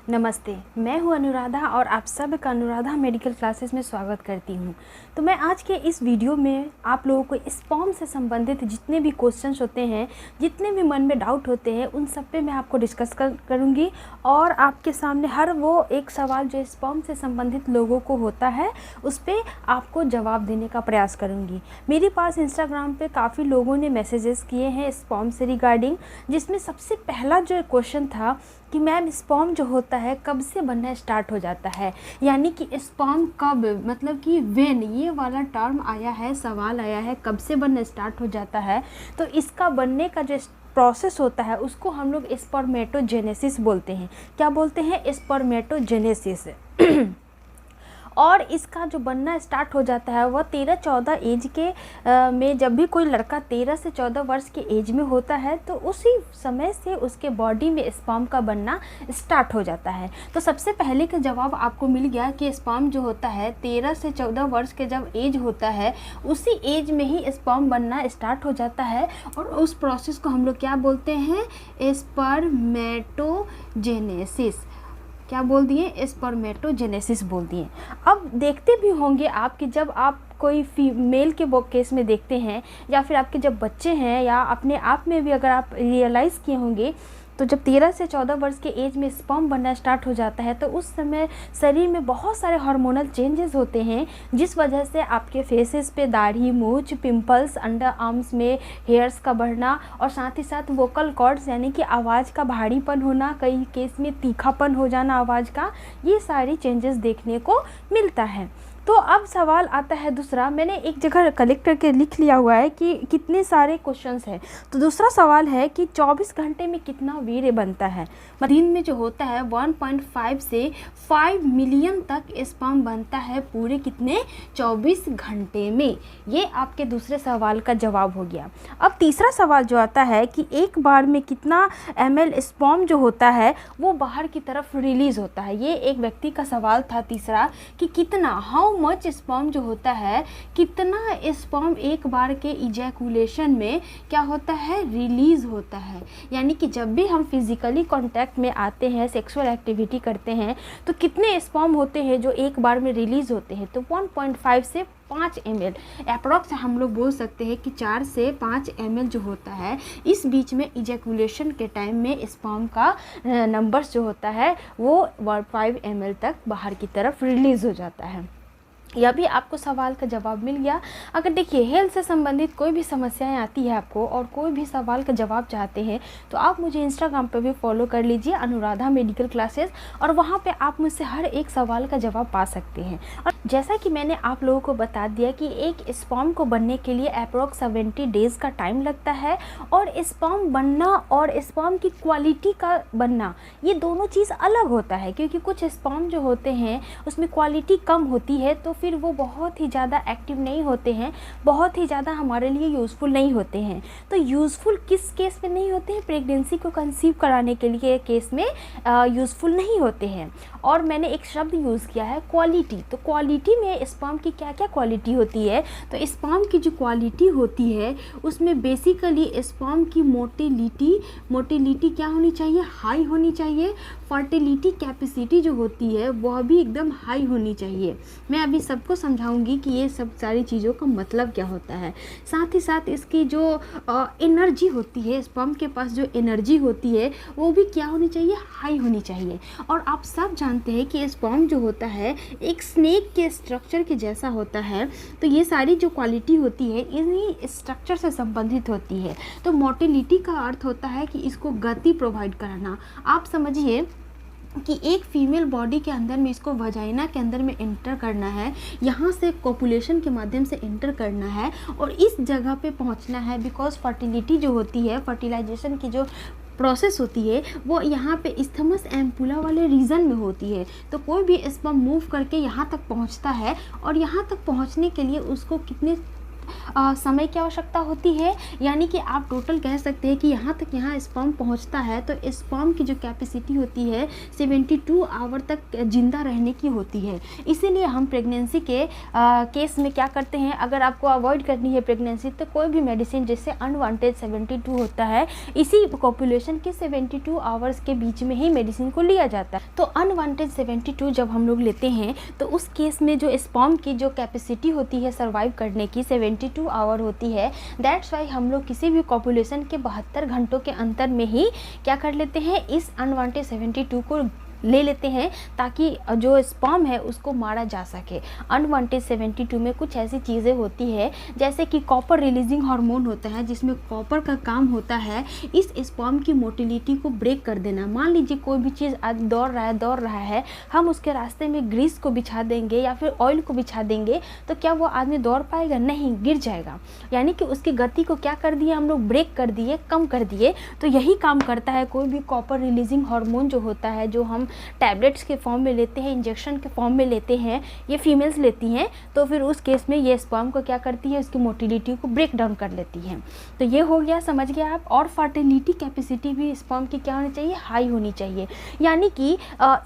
नमस्ते, मैं हूं अनुराधा और आप सब का अनुराधा मेडिकल क्लासेस में स्वागत करती हूं। तो मैं आज के इस वीडियो में आप लोगों को स्पर्म से संबंधित जितने भी क्वेश्चंस होते हैं, जितने भी मन में डाउट होते हैं, उन सब पे मैं आपको डिस्कस करूंगी और आपके सामने हर वो एक सवाल जो स्पर्म से संबंधित लोगों को होता है उस पर आपको जवाब देने का प्रयास करूँगी। मेरे पास इंस्टाग्राम पर काफ़ी लोगों ने मैसेजेस किए हैं स्पर्म से रिगार्डिंग, जिसमें सबसे पहला जो क्वेश्चन था कि मैम स्पर्म जो होता है कब से बनना स्टार्ट हो जाता है, यानी कि स्पर्म कब, मतलब कि व्हेन, ये वाला टर्म आया है, सवाल आया है कब से बनना स्टार्ट हो जाता है। तो इसका बनने का जो प्रोसेस होता है उसको हम लोग स्पर्मेटोजेनेसिस बोलते हैं। क्या बोलते हैं? स्पर्मेटोजेनेसिस। और इसका जो बनना स्टार्ट हो जाता है वह 13-14 एज के में, जब भी कोई लड़का 13 से 14 वर्ष के एज में होता है तो उसी समय से उसके बॉडी में स्पर्म का बनना स्टार्ट हो जाता है। तो सबसे पहले का जवाब आपको मिल गया कि स्पर्म जो होता है 13 से 14 वर्ष के जब एज होता है उसी एज में ही स्पर्म बनना स्टार्ट हो जाता है, और उस प्रोसेस को हम लोग क्या बोलते हैं? स्पर्मेटोजेनेसिस। क्या बोल दिए? स्पर्मेटोजेनेसिस बोल दिए। अब देखते भी होंगे आप कि जब आप कोई फीमेल के केस में देखते हैं या फिर आपके जब बच्चे हैं या अपने आप में भी अगर आप रियलाइज़ किए होंगे, तो जब 13 से 14 वर्ष के एज में स्पर्म बनना स्टार्ट हो जाता है तो उस समय शरीर में बहुत सारे हार्मोनल चेंजेस होते हैं, जिस वजह से आपके फेसेस पे दाढ़ी, मूंछ, पिंपल्स, अंडर आर्म्स में हेयर्स का बढ़ना और साथ ही साथ वोकल कॉर्ड्स यानी कि आवाज़ का भारीपन होना, कई केस में तीखापन हो जाना आवाज़ का, ये सारी चेंजेस देखने को मिलता है। तो अब सवाल आता है दूसरा, मैंने एक जगह कलेक्ट करके लिख लिया हुआ है कि कितने सारे क्वेश्चंस हैं। तो दूसरा सवाल है कि 24 घंटे में कितना वीर्य बनता है। दिन में जो होता है 1.5 से 5 मिलियन तक स्पर्म बनता है पूरे कितने? 24 घंटे में। ये आपके दूसरे सवाल का जवाब हो गया। अब तीसरा सवाल जो आता है कि एक बार में कितना ml स्पर्म जो होता है वो बाहर की तरफ रिलीज़ होता है। ये एक व्यक्ति का सवाल था तीसरा कि कितना, हाउ मच स्पर्म जो होता है, कितना स्पर्म एक बार के इजैकुलेशन में क्या होता है? रिलीज होता है। यानी कि जब भी हम फिजिकली कांटेक्ट में आते हैं, सेक्सुअल एक्टिविटी करते हैं, तो कितने स्पर्म होते हैं जो एक बार में रिलीज होते हैं? तो 1.5 से 5 ml अप्रॉक्स हम लोग बोल सकते हैं कि 4 से 5 ml जो होता है, इस बीच में इजैकुलेशन के टाइम में स्पर्म का नंबर्स जो होता है वो 5 ml तक बाहर की तरफ रिलीज हो जाता है। यह भी आपको सवाल का जवाब मिल गया। अगर देखिए हेल्थ से संबंधित कोई भी समस्याएं आती है आपको और कोई भी सवाल का जवाब चाहते हैं तो आप मुझे इंस्टाग्राम पे भी फॉलो कर लीजिए, अनुराधा मेडिकल क्लासेस, और वहां पे आप मुझसे हर एक सवाल का जवाब पा सकते हैं। और जैसा कि मैंने आप लोगों को बता दिया कि एक स्पर्म को बनने के लिए अप्रॉक्स 70 डेज़ का टाइम लगता है, और स्पर्म बनना और स्पर्म की क्वालिटी का बनना, ये दोनों चीज़ अलग होता है, क्योंकि कुछ स्पर्म जो होते हैं उसमें क्वालिटी कम होती है तो फिर वो बहुत ही ज़्यादा एक्टिव नहीं होते हैं, बहुत ही ज़्यादा हमारे लिए यूज़फुल नहीं होते हैं। तो यूज़फुल किस केस में नहीं होते हैं? प्रेगनेंसी को कंसीव कराने के लिए केस में यूज़फुल नहीं होते हैं। और मैंने एक शब्द यूज़ किया है क्वालिटी। तो क्वालिटी में स्पर्म की क्या क्या क्वालिटी होती है? तो स्पर्म की जो क्वालिटी होती है उसमें बेसिकली स्पर्म की मोटिलिटी क्या होनी चाहिए? हाई होनी चाहिए। फर्टिलिटी कैपेसिटी जो होती है वह भी एकदम हाई होनी चाहिए। मैं अभी सबको समझाऊंगी कि ये सब सारी चीज़ों का मतलब क्या होता है। साथ ही साथ इसकी जो एनर्जी होती है, स्पर्म के पास जो एनर्जी होती है वो भी क्या होनी चाहिए? हाई होनी चाहिए। और आप सब जानते हैं कि स्पर्म जो होता है एक स्नेक के स्ट्रक्चर के जैसा होता है, तो ये सारी जो क्वालिटी होती है इन्हीं स्ट्रक्चर से संबंधित होती है। तो मोटिलिटी का अर्थ होता है कि इसको गति प्रोवाइड कराना। आप समझिए कि एक फीमेल बॉडी के अंदर में इसको वजाइना के अंदर में एंटर करना है, यहाँ से कोपुलेशन के माध्यम से एंटर करना है और इस जगह पे पहुँचना है, बिकॉज फर्टिलिटी जो होती है, फर्टिलाइजेशन की जो प्रोसेस होती है वो यहाँ पे इस्थमस एम्पुला वाले रीजन में होती है। तो कोई भी स्पर्म मूव करके यहाँ तक पहुँचता है और यहाँ तक पहुँचने के लिए उसको कितने समय की आवश्यकता होती है, यानी कि आप टोटल कह सकते हैं कि यहाँ तक यहाँ स्पर्म पहुँचता है तो स्पर्म की जो कैपेसिटी होती है 72 आवर तक जिंदा रहने की होती है। इसीलिए हम प्रेगनेंसी के केस में क्या करते हैं, अगर आपको अवॉइड करनी है प्रेगनेंसी तो कोई भी मेडिसिन जिससे अनवांटेड 72 होता है, इसी पॉपुलेशन के 72 आवर्स के बीच में ही मेडिसिन को लिया जाता है। तो अनवांटेड 72 जब हम लोग लेते हैं तो उस केस में जो स्पर्म की जो कैपेसिटी होती है सर्वाइव करने की 72 आवर होती है। दैट्स वाई हम लोग किसी भी पॉपुलेशन के 72 घंटों के अंतर में ही क्या कर लेते हैं, इस अनवांटेड 72 को ले लेते हैं ताकि जो स्पर्म है उसको मारा जा सके। अनवांटेड 72 में कुछ ऐसी चीज़ें होती है जैसे कि कॉपर रिलीजिंग हार्मोन होता है, जिसमें कॉपर का काम होता है इस स्पर्म की मोटिलिटी को ब्रेक कर देना। मान लीजिए कोई भी चीज़ आज दौड़ रहा है, हम उसके रास्ते में ग्रीस को बिछा देंगे या फिर ऑयल को बिछा देंगे तो क्या वो आदमी दौड़ पाएगा? नहीं, गिर जाएगा। यानी कि उसकी गति को क्या कर दिए हम लोग, ब्रेक कर दिए, कम कर दिए। तो यही काम करता है कोई भी कॉपर रिलीजिंग हार्मोन जो होता है, जो हम टैबलेट्स के फॉर्म में लेते हैं, इंजेक्शन के फॉर्म में लेते हैं, ये फीमेल्स लेती हैं। तो फिर उस केस में ये स्पर्म को क्या करती है, उसकी मोटिलिटी को ब्रेक डाउन कर लेती है। तो ये हो गया, समझ गया आप। और फर्टिलिटी कैपेसिटी भी स्पर्म की क्या होनी चाहिए, हाई होनी चाहिए। यानी कि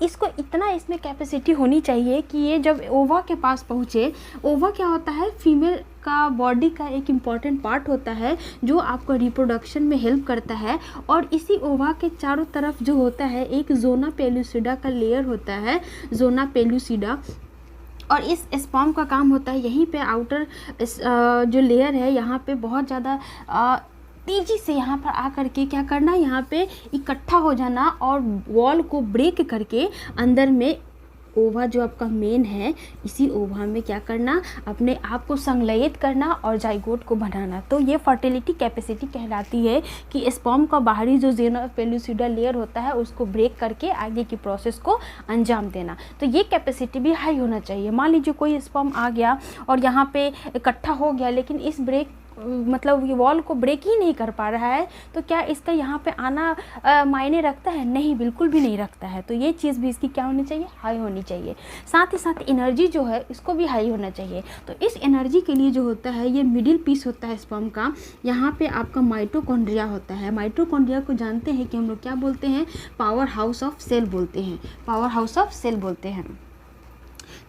इसको इतना इसमें कैपेसिटी होनी चाहिए कि ये जब ओवा के पास पहुँचे, ओवा क्या होता है, फीमेल का बॉडी का एक इम्पॉर्टेंट पार्ट होता है जो आपको रिप्रोडक्शन में हेल्प करता है। और इसी ओवा के चारों तरफ जो होता है एक जोना पेलुसिडा का लेयर होता है, जोना पेलुसिडा। और इस स्पर्म का काम होता है यहीं पे आउटर जो लेयर है यहाँ पे बहुत ज़्यादा तेज़ी से यहाँ पर आकर के क्या करना, यहाँ पे इकट्ठा हो जाना और वॉल को ब्रेक करके अंदर में ओवा जो आपका मेन है, इसी ओवा में क्या करना, अपने आप को संलयित करना और जाइगोट को बनाना। तो ये फर्टिलिटी कैपेसिटी कहलाती है कि स्पर्म का बाहरी जो जोना पेलुसिडा लेयर होता है उसको ब्रेक करके आगे की प्रोसेस को अंजाम देना। तो ये कैपेसिटी भी हाई होना चाहिए। मान लीजिए कोई स्पर्म आ गया और यहाँ पे इकट्ठा हो गया, लेकिन इस ब्रेक मतलब ये वॉल को ब्रेक ही नहीं कर पा रहा है, तो क्या इसका यहाँ पे आना मायने रखता है? नहीं, बिल्कुल भी नहीं रखता है। तो ये चीज़ भी इसकी क्या होनी चाहिए, हाई होनी चाहिए। साथ ही साथ एनर्जी जो है इसको भी हाई होना चाहिए। तो इस एनर्जी के लिए जो होता है, ये मिडिल पीस होता है स्पर्म का, यहाँ पे आपका माइटोकॉन्ड्रिया होता है। माइटोकॉन्ड्रिया को जानते हैं कि हम लोग क्या बोलते हैं, पावर हाउस ऑफ सेल बोलते हैं, पावर हाउस ऑफ सेल बोलते हैं।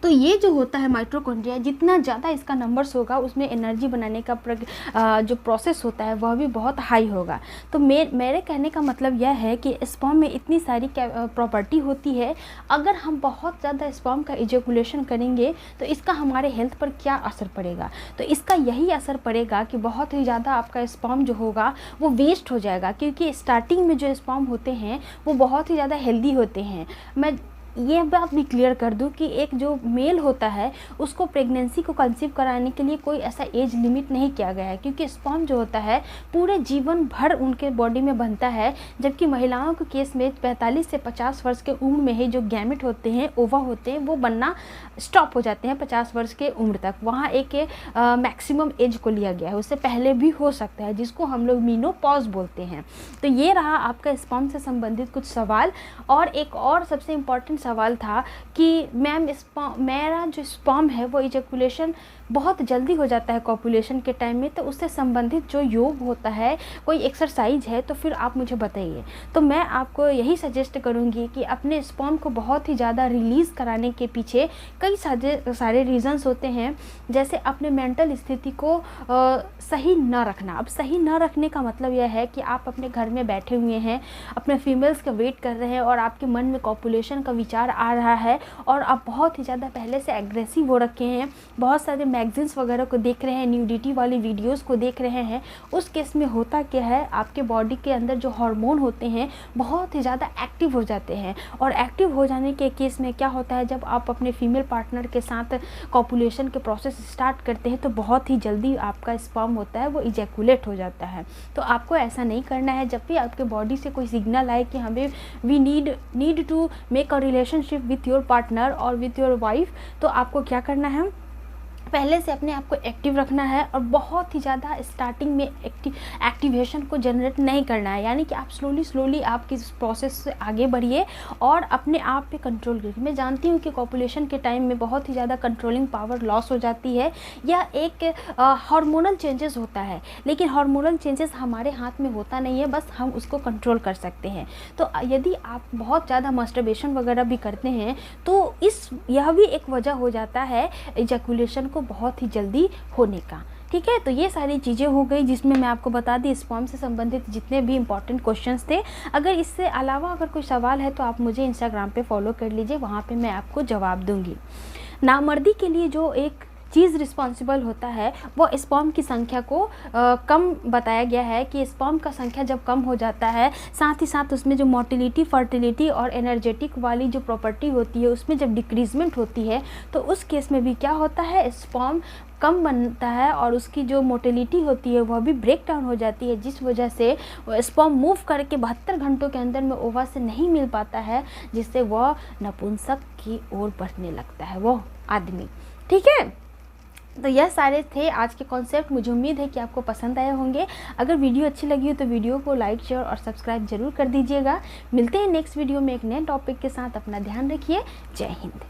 तो ये जो होता है माइटोकॉन्ड्रिया, जितना ज़्यादा इसका नंबर्स होगा उसमें एनर्जी बनाने का जो प्रोसेस होता है वह भी बहुत हाई होगा। तो मेरे कहने का मतलब यह है कि स्पर्म में इतनी सारी प्रॉपर्टी होती है, अगर हम बहुत ज़्यादा स्पर्म का इजैकुलेशन करेंगे तो इसका हमारे हेल्थ पर क्या असर पड़ेगा? तो इसका यही असर पड़ेगा कि बहुत ही ज़्यादा आपका स्पर्म जो होगा वो वेस्ट हो जाएगा, क्योंकि स्टार्टिंग में जो स्पर्म होते हैं वो बहुत ही ज़्यादा हेल्दी होते हैं। मैं ये बात भी क्लियर कर दूं कि एक जो मेल होता है उसको प्रेगनेंसी को कंसीव कराने के लिए कोई ऐसा एज लिमिट नहीं किया गया है, क्योंकि स्पर्म जो होता है पूरे जीवन भर उनके बॉडी में बनता है। जबकि महिलाओं के केस में 45 से 50 वर्ष के उम्र में ही जो गैमेट होते हैं, ओवा होते हैं, वो बनना स्टॉप हो जाते हैं 50 वर्ष के उम्र तक। वहाँ एक मैक्सिमम एज को लिया गया है, उससे पहले भी हो सकता है, जिसको हम लोग मीनोपॉज बोलते हैं। तो ये रहा आपका स्पर्म से संबंधित कुछ सवाल। और एक और सबसे इम्पॉर्टेंट सवाल था कि मैम मेरा जो स्पर्म है वो इजैकुलेशन बहुत जल्दी हो जाता है कॉपुलेशन के टाइम में, तो उससे संबंधित जो योग होता है, कोई एक्सरसाइज है, तो फिर आप मुझे बताइए। तो मैं आपको यही सजेस्ट करूँगी कि अपने स्पर्म को बहुत ही ज़्यादा रिलीज़ कराने के पीछे कई सारे रीज़न्स होते हैं। जैसे अपने मेंटल स्थिति को सही न रखना। अब सही न रखने का मतलब यह है कि आप अपने घर में बैठे हुए हैं, अपने फीमेल्स का वेट कर रहे हैं और आपके मन में कॉपुलेशन का विचार आ रहा है और आप बहुत ही ज़्यादा पहले से एग्रेसिव हो रखे हैं, बहुत सारे मैगजीन्स वगैरह को देख रहे हैं, न्यूडिटी वाली वीडियोस को देख रहे हैं। उस केस में होता क्या है, आपके बॉडी के अंदर जो हार्मोन होते हैं बहुत ही ज़्यादा एक्टिव हो जाते हैं। और एक्टिव हो जाने के केस में क्या होता है, जब आप अपने फीमेल पार्टनर के साथ कॉपुलेशन के प्रोसेस स्टार्ट करते हैं तो बहुत ही जल्दी आपका स्पर्म होता है वो इजैकुलेट हो जाता है। तो आपको ऐसा नहीं करना है। जब भी आपके बॉडी से कोई सिग्नल आए कि हमें we need to make a relationship with your partner और विथ योर वाइफ, तो आपको क्या करना है, पहले से अपने आप को एक्टिव रखना है और बहुत ही ज़्यादा स्टार्टिंग में एक्टिवेशन को जनरेट नहीं करना है, यानी कि आप स्लोली आप किस प्रोसेस से आगे बढ़िए और अपने आप पे कंट्रोल करिए। मैं जानती हूँ कि कॉपुलेशन के टाइम में बहुत ही ज़्यादा कंट्रोलिंग पावर लॉस हो जाती है, या एक हार्मोनल चेंजेस होता है, लेकिन हार्मोनल चेंजेस हमारे हाथ में होता नहीं है, बस हम उसको कंट्रोल कर सकते हैं। तो यदि आप बहुत ज़्यादा मस्टरबेशन वगैरह भी करते हैं तो यह भी एक वजह हो जाता है इजैकुलेशन को बहुत ही जल्दी होने का। ठीक है, तो ये सारी चीज़ें हो गई जिसमें मैं आपको बता दी स्पर्म से संबंधित जितने भी इंपॉर्टेंट क्वेश्चंस थे। अगर इससे अलावा अगर कोई सवाल है तो आप मुझे इंस्टाग्राम पे फॉलो कर लीजिए, वहाँ पे मैं आपको जवाब दूंगी। नामर्दी के लिए जो एक चीज़ रिस्पॉन्सिबल होता है वो स्पर्म की संख्या को कम बताया गया है कि स्पर्म का संख्या जब कम हो जाता है, साथ ही साथ उसमें जो मोटिलिटी, फर्टिलिटी और एनर्जेटिक वाली जो प्रॉपर्टी होती है उसमें जब डिक्रीजमेंट होती है तो उस केस में भी क्या होता है, स्पर्म कम बनता है और उसकी जो मोटिलिटी होती है वह भी ब्रेक डाउन हो जाती है, जिस वजह से स्पर्म मूव करके 72 घंटों के अंदर में ओवा से नहीं मिल पाता है, जिससे वह नपुंसक की ओर बढ़ने लगता है वो आदमी। ठीक है, तो यह सारे थे आज के कॉन्सेप्ट। मुझे उम्मीद है कि आपको पसंद आए होंगे। अगर वीडियो अच्छी लगी हो तो वीडियो को लाइक, शेयर और सब्सक्राइब जरूर कर दीजिएगा। मिलते हैं नेक्स्ट वीडियो में एक नए टॉपिक के साथ। अपना ध्यान रखिए। जय हिंद।